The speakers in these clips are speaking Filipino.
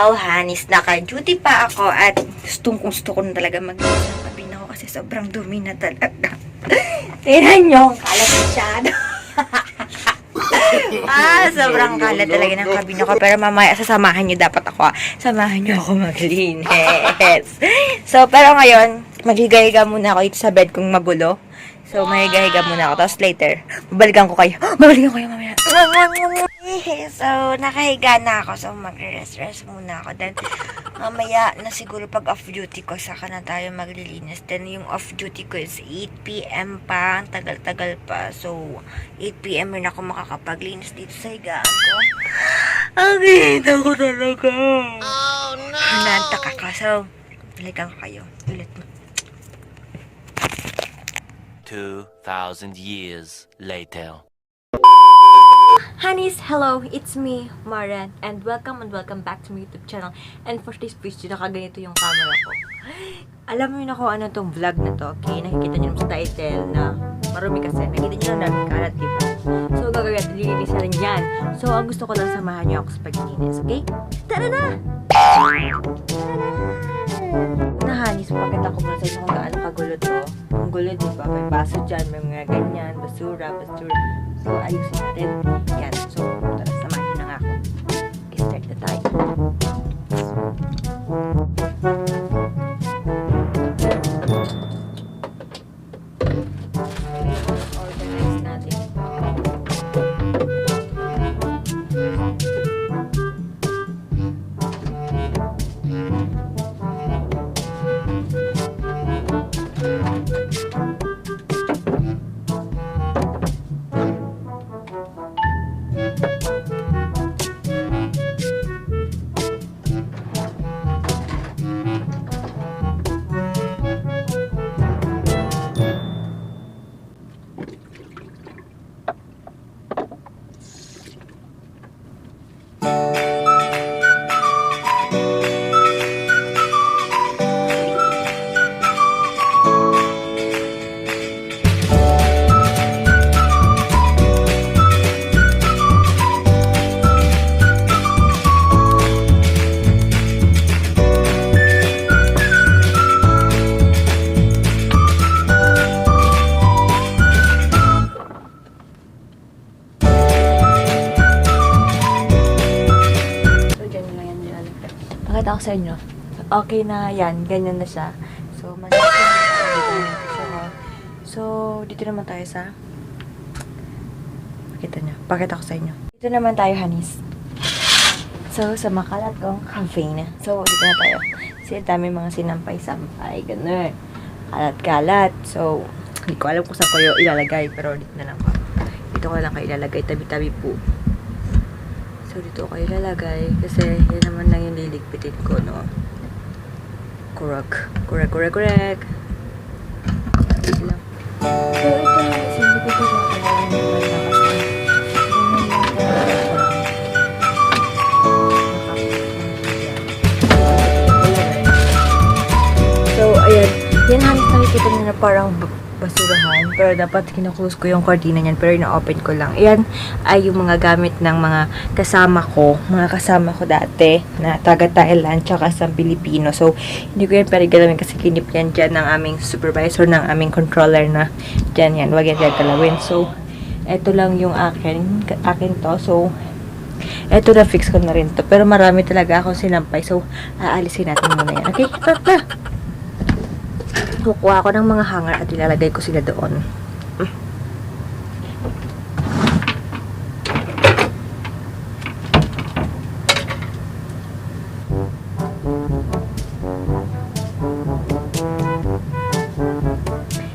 Hello, Hanis. Naka-duty pa ako at gusto ko na talaga mag-iwas ng kabina ko kasi sobrang dumi na talaga. Tingnan nyo, kalat masyado. Sobrang kalat talaga ng kabina ko. Pero mamaya, sasamahan nyo dapat ako. Samahan nyo ako maglinis. So, pero ngayon, maghiga-higa muna ako dito sa bed kong magulo. So, mahiga-higa muna ako. Tapos later, babalikan ko kayo. Babalikan ko kayo mamaya. So, nakahiga na ako. So, magre-rest muna ako. Then, mamaya na siguro pag off-duty ko, saka na tayo maglilinis. Then, yung off-duty ko is 8 p.m. pa. Ang tagal-tagal pa. So, 8 p.m. rin ako makakapaglinis dito sa higaan ko. Ang hita ko talaga. Oh, no! Nantak ako. So, balikan ko kayo. Ulit mo. 2,000 years later. Honeys, hello, it's me, Maren, and welcome back to my YouTube channel. And for this video, nakaganito yung camera ko. Alam mo na kung ano tong vlog na to, okay? Nakikita nyo naman sa title na marumi kasi. Nakikita nyo lang namin kalat, diba? So, gagawin natin, lilinis na rin yan. So, ang gusto ko lang samahan nyo ako sa paglilinis, okay? Tara na! Una, Honeys, pakita ko muna sa inyo kung gaano kagulo to. Ang gulo, diba? May baso dyan, may mga ganyan, basura. So, ayusin natin. Yan. So, tara, samahan nyo na nga ako. I-start na tayo. Organize natin. Pakita ko sa inyo. Okay na yan. Ganyan na siya. So, dito naman tayo sa pakita ko sa inyo. Dito naman tayo, Hanis. So, sa makalat kong cafe na. So, dito na tayo. Kasi dami mga sinampay-sampay. Ganun. Kalat-kalat. So, hindi ko alam kung saan ko yung ilalagay. Pero dito na lang po. Dito ko lang kayo ilalagay. Tabi-tabi po. So, dito ko ilalagay. Kasi, yan naman lang yung liligpitin ko, no? Correct. Dito lang. So, ito na. Hindi ko ito So, ayan. Yan, Hanis, nakikita nyo na parang basurahan. Pero dapat kinaklose ko yung cortina niyan. Pero ina-open ko lang. Ayan ay yung mga gamit ng mga kasama ko. Mga kasama ko dati na taga Thailand tsaka sa Pilipino. So, hindi ko yan pwede galawin kasi kinip yan dyan ng aming supervisor, ng aming controller na dyan yan. Huwag yan galawin. So, eto lang yung akin to. So, eto na fix ko na rin to. Pero marami talaga akong sinampay. So, aalisin natin muna yan. Okay? Tara! Kukuha ako ng mga hanger at ilalagay ko sila doon.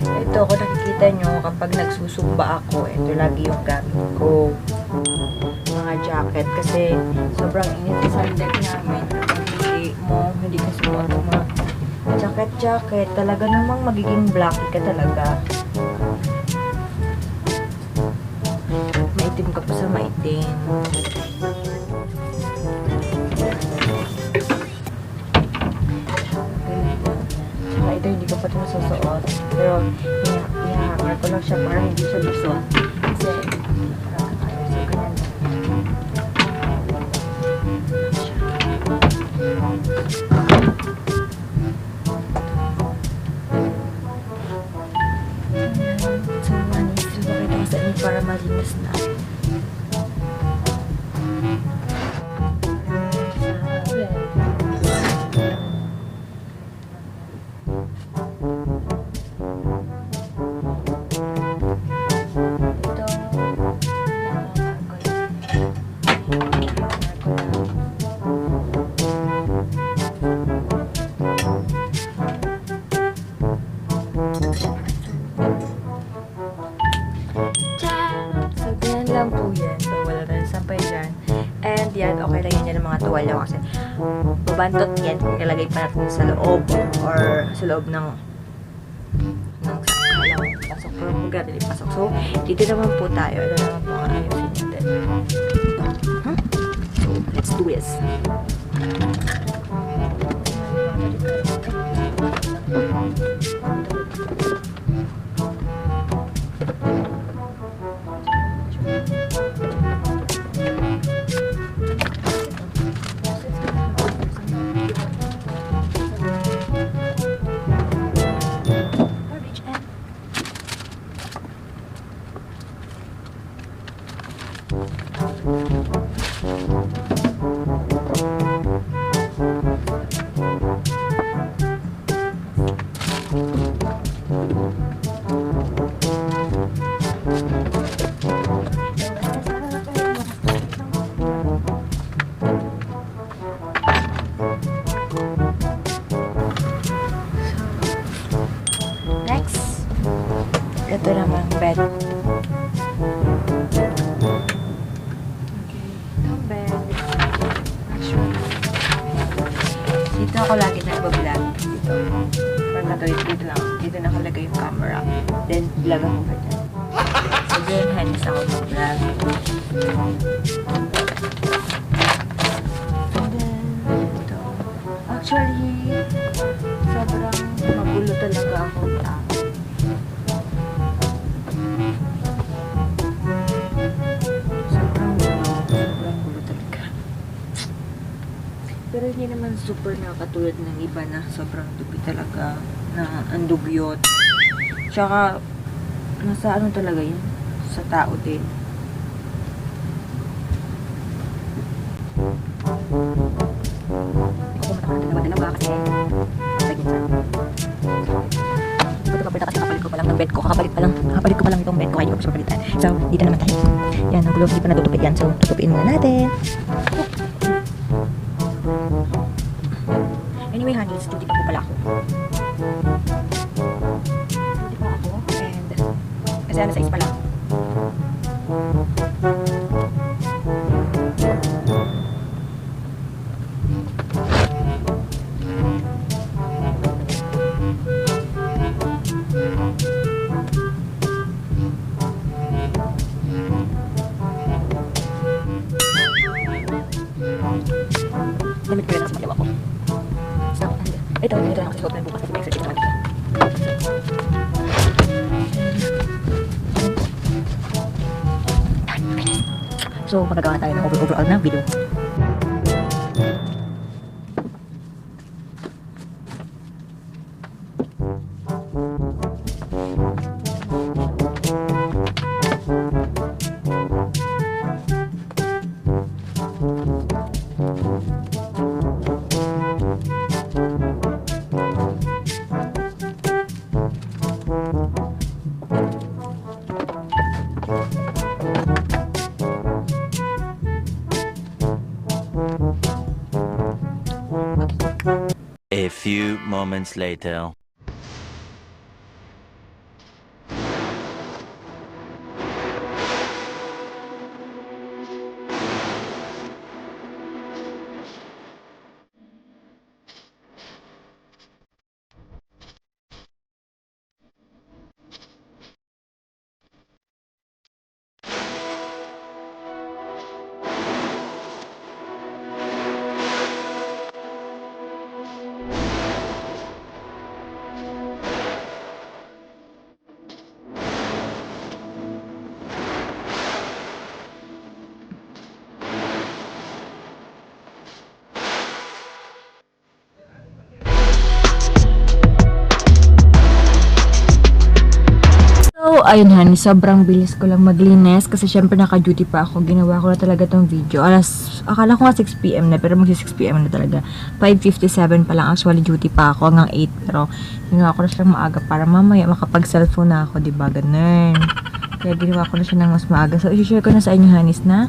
Ito, kung nakikita nyo, kapag nagsusumba ako, ito lagi yung gamit ko. Mga jacket. Kasi sobrang init sa deck namin. Hindi ka suot mga jacket, talaga namang magiging black ka talaga. Maitim ka pa sa maitim. Tsaka ito hindi ko pa ito nasusuot. Pero i-hanger ko lang siya para hindi siya busot. Kasi parang ayos. So, ganyan. mabantot yan kung ilagay pa natin sa loob or sa loob ng pasok. Pero huwag natin ipasok. So, dito naman po tayo. Ano naman po ang ayusin natin. So, let's do this. Next, ito naman bed. Itong bed. Actually, dito ako lagi nagbablog. Dito. Parang natuloy dito lang. Dito nakalagay yung camera. Then, vlog ako ba dyan. So, dyan, hands ako mag-vlog. And then, ito. Actually, sobrang magulo talaga akong tao. Sobrang gulo talaga. Pero hindi naman super na katulad ng iba na sobrang dubi talaga, na ang dugyot. Tsaka, nasa ano talaga yun? Sa tao din. Ako matakot na kasi kakapalit ko pa lang ng bed ko. Kakapalit ko pa lang itong bed ko. Kaya hindi ko siya papalitan. So, dito naman tayo. Yan, ang gulo. Hindi pa natutupid yan. So, tutupiin muna natin. Anyway, honey, study pa po pala ako. Study pa ako. And, kasi ano, 6 pa lang. Limit ko rin ang sumaliwa ko. So, ito lang kasi suot na bukas kasi may exercise naman dito. So, magagawa tayo ng overall na video. A few moments later. So, ayun honey, sobrang bilis ko lang maglinis kasi syempre naka-duty pa ako. Ginawa ko na talaga tong video. Akala ko nga 6 PM na, pero magsi 6 PM na talaga. 5:57 pa lang, actually duty pa ako hanggang 8. Pero ginawa ko na silang maaga para mamaya makapag-cellphone na ako, diba? Ganun. Kaya ginawa ko na siya ng mas maaga. So, isi-share ko na sa inyo, Hanis, na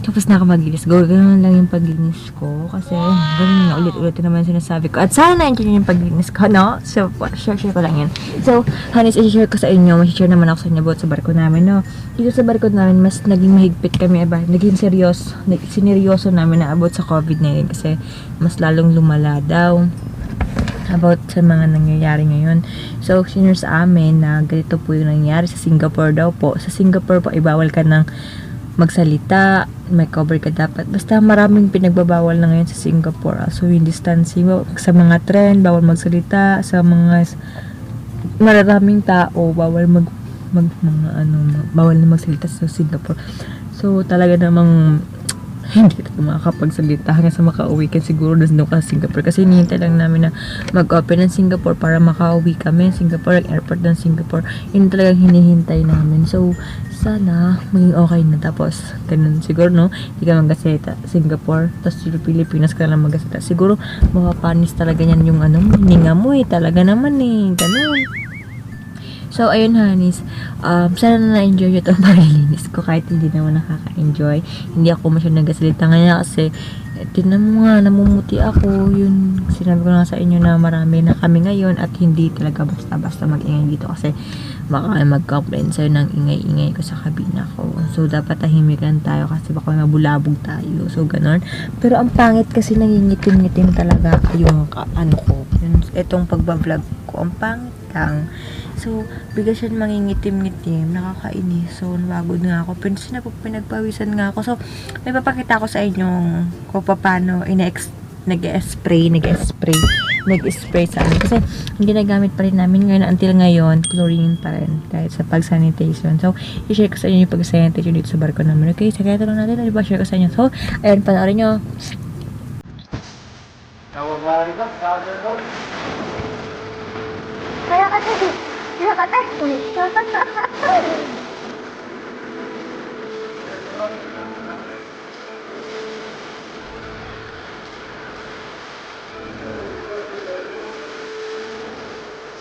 tapos na ako maglinis. Ganun lang yung paglinis ko. Kasi, ganun nga, ulit-ulit naman sinasabi ko. At sana na-enjoy yung paglinis ko, no? So, share ko lang yan. So, Hanis, isi-share ko sa inyo. Mag-share naman ako sa inyo about sa barko namin, no? Dito sa barko namin, mas naging mahigpit kami. Naging sineryoso namin na about sa COVID-19 kasi mas lalong lumala daw about sa mga nangyayari ngayon. So, senior sa amin na ganito po yung nangyayari sa Singapore daw po. Sa Singapore po, ibawal ka ng magsalita, may cover ka dapat. Basta maraming pinagbabawal na ngayon sa Singapore. So, yung distancing, sa mga trend, bawal magsalita, sa mga maraming tao, bawal bawal na magsalita sa Singapore. So, talaga namang hindi ka makakapagsalita hanggang sa makauwi ka siguro doon ka sa Singapore kasi hinihintay lang namin na mag-open ng Singapore para makauwi kami. Singapore, ang airport ng Singapore, yun talagang hinihintay namin. So, sana maging okay na. Tapos, ganun siguro, no? Hindi ka magkasalita Singapore, tapos Pilipinas ka lang magkasalita. Siguro, mapapanis talaga yan yung hininga mo talaga naman ganun. So, ayun, Hanis. Sana na-enjoy yung itong paglilinis ko kahit hindi naman nakaka-enjoy. Hindi ako masyadong nagsasalita ngayon kasi tinan mo nga, namumuti ako. Yun, sinabi ko na sa inyo na marami na kami ngayon at hindi talaga basta-basta mag-ingay dito kasi baka mag-complain sa'yo ng ingay-ingay ko sa kabina ko. So, dapat tahimik lang tayo kasi baka mabulabog tayo. So, ganun. Pero ang pangit kasi nangingitim-ngitim talaga yung ko. Itong pagbablog ko. Ang pangit lang. So, bigla siya mangingitim-ngitim, nakakainis. So, nabagod nga ako. Pinagpawisan nga ako. So, may papakita ko sa inyo kung paano nag-spray sa amin. Kasi, ang ginagamit pa rin namin ngayon, until ngayon, chlorine pa rin, kahit sa pag-sanitation. So, i-share ko sa inyo yung pag-sanitation dito sa barko namin. Okay, sa kaya lang natin, diba, share ko sa inyo. So, ayun, panoorin nyo. Kaya kasi,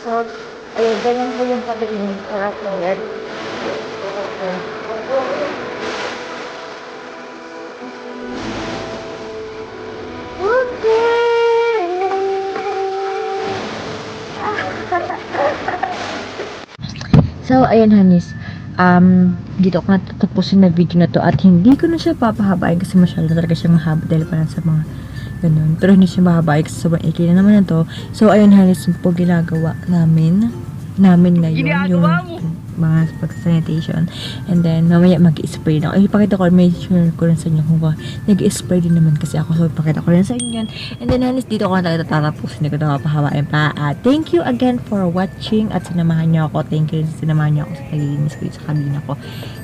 so, ayun, ganyan po yung pag-inig ko at ngayon. So, ayun, Hanis. Dito ko natatapusin na video na to at hindi ko na siya papahabain kasi masyado talaga siyang mahaba dahil parang sa mga ganun. Pero hindi siya mahabain kasi sobrang ikli na naman na to. So, ayun, Hanis, yung po ginagawa namin ngayon yung mga pag-sanitation. And then, mamaya mag-spray na ako. Ipakita ko, may sure ko rin sa inyo kung nag-spray din naman kasi ako. So, ipakita ko rin sa inyo yan. And then, Hanis, dito ko na talaga tatapos. Hindi ko na mapahawain pa. Thank you again for watching at sinamahan niyo ako. Thank you rin sa sinamahan niyo ako sa paglinis ko sa kabina ko.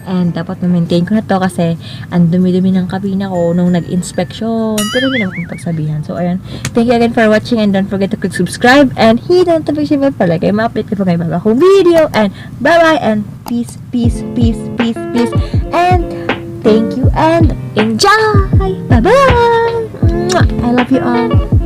And dapat ma-maintain ko na to kasi ang dumi-dumi ng kabina ko nung nag-inspection. Pero hindi naman kong pagsabihan. So, ayun. Thank you again for watching and don't forget to click subscribe and hit the notification bell para kayo ma-update ko ngayon bago akong video. And bye-bye and peace, peace, peace, peace, peace. And thank you and enjoy! Bye-bye! I love you all.